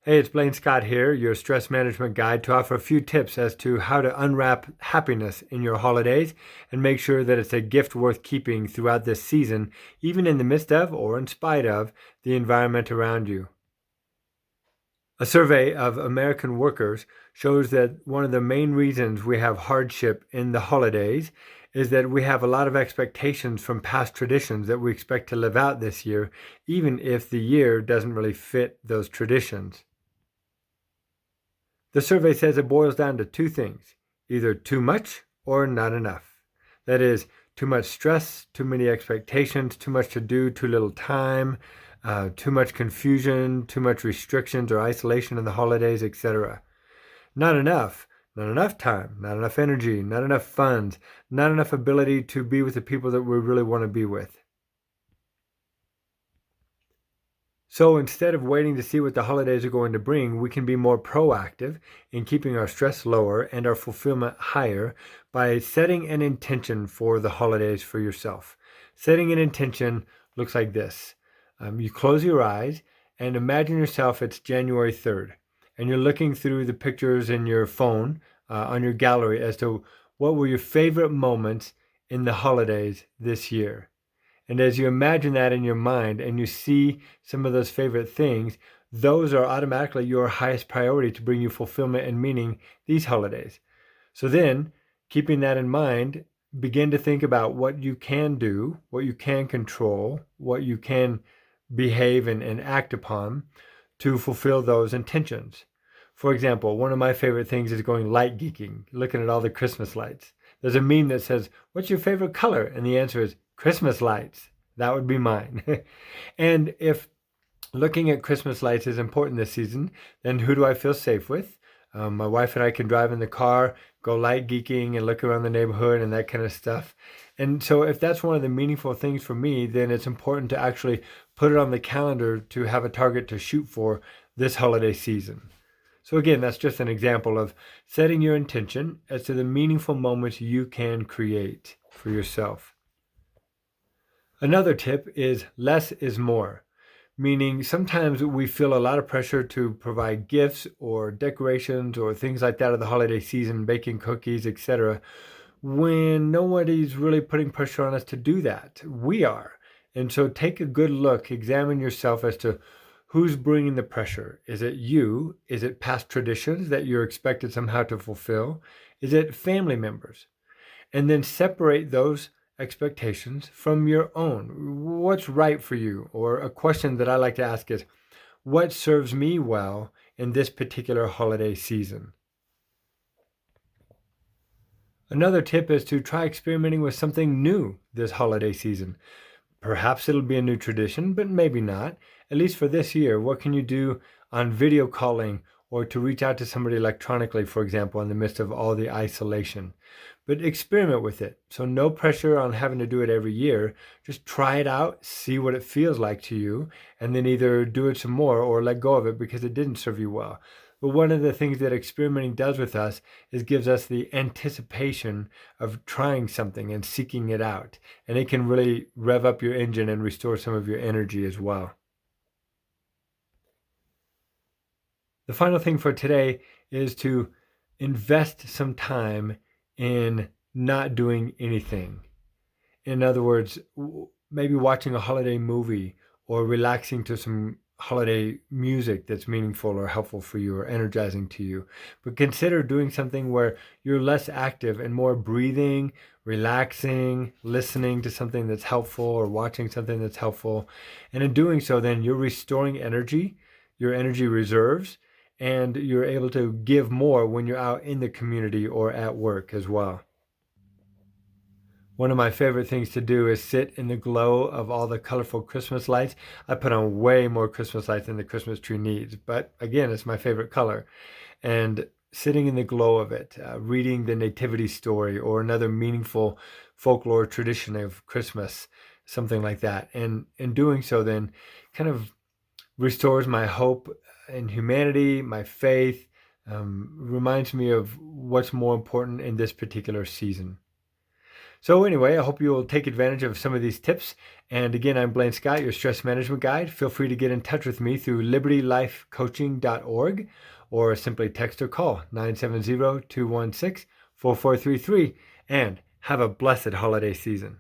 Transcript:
Hey, it's Blaine Scott here, your stress management guide, to offer a few tips as to how to unwrap happiness in your holidays and make sure that it's a gift worth keeping throughout this season, even in the midst of or in spite of the environment around you. A survey of American workers shows that one of the main reasons we have hardship in the holidays is that we have a lot of expectations from past traditions that we expect to live out this year, even if the year doesn't really fit those traditions. The survey says it boils down to two things: either too much or not enough. That is, too much stress, too many expectations, too much to do, too little time, too much confusion, too much restrictions or isolation in the holidays, etc. Not enough. Not enough time, not enough energy, not enough funds, not enough ability to be with the people that we really want to be with. So instead of waiting to see what the holidays are going to bring, we can be more proactive in keeping our stress lower and our fulfillment higher by setting an intention for the holidays for yourself. Setting an intention looks like this. You close your eyes and imagine yourself it's January 3rd, and you're looking through the pictures in your phone on your gallery as to what were your favorite moments in the holidays this year. And as you imagine that in your mind and you see some of those favorite things, those are automatically your highest priority to bring you fulfillment and meaning these holidays. So then, keeping that in mind, begin to think about what you can do, what you can control, what you can behave and act upon to fulfill those intentions. For example, one of my favorite things is going light geeking, looking at all the Christmas lights. There's a meme that says, "What's your favorite color?" And the answer is Christmas lights. That would be mine. And if looking at Christmas lights is important this season, then who do I feel safe with? My wife and I can drive in the car, go light geeking and look around the neighborhood and that kind of stuff. And so if that's one of the meaningful things for me, then it's important to actually put it on the calendar to have a target to shoot for this holiday season. So again, that's just an example of setting your intention as to the meaningful moments you can create for yourself. Another tip is less is more, meaning sometimes we feel a lot of pressure to provide gifts or decorations or things like that of the holiday season, baking cookies, etc., when nobody's really putting pressure on us to do that. We are. And so take a good look, examine yourself as to who's bringing the pressure. Is it you? Is it past traditions that you're expected somehow to fulfill? Is it family members? And then separate those expectations from your own. What's right for you? Or a question that I like to ask is, what serves me well in this particular holiday season? Another tip is to try experimenting with something new this holiday season. Perhaps it'll be a new tradition, but maybe not. At least for this year, what can you do on video calling or to reach out to somebody electronically, for example, in the midst of all the isolation? But experiment with it. So no pressure on having to do it every year. Just try it out, see what it feels like to you, and then either do it some more or let go of it because it didn't serve you well. But one of the things that experimenting does with us is gives us the anticipation of trying something and seeking it out. And it can really rev up your engine and restore some of your energy as well. The final thing for today is to invest some time in not doing anything. In other words, maybe watching a holiday movie or relaxing to some holiday music that's meaningful or helpful for you or energizing to you. But consider doing something where you're less active and more breathing, relaxing, listening to something that's helpful or watching something that's helpful. And in doing so, then you're restoring energy, your energy reserves, and you're able to give more when you're out in the community or at work as well. One of my favorite things to do is sit in the glow of all the colorful Christmas lights. I put on way more Christmas lights than the Christmas tree needs, but again, it's my favorite color. And sitting in the glow of it, reading the nativity story or another meaningful folklore tradition of Christmas, something like that. And in doing so, then kind of restores my hope in humanity, my faith, reminds me of what's more important in this particular season. So anyway, I hope you will take advantage of some of these tips. And again, I'm Blaine Scott, your stress management guide. Feel free to get in touch with me through libertylifecoaching.org or simply text or call 970-216-4433. And have a blessed holiday season.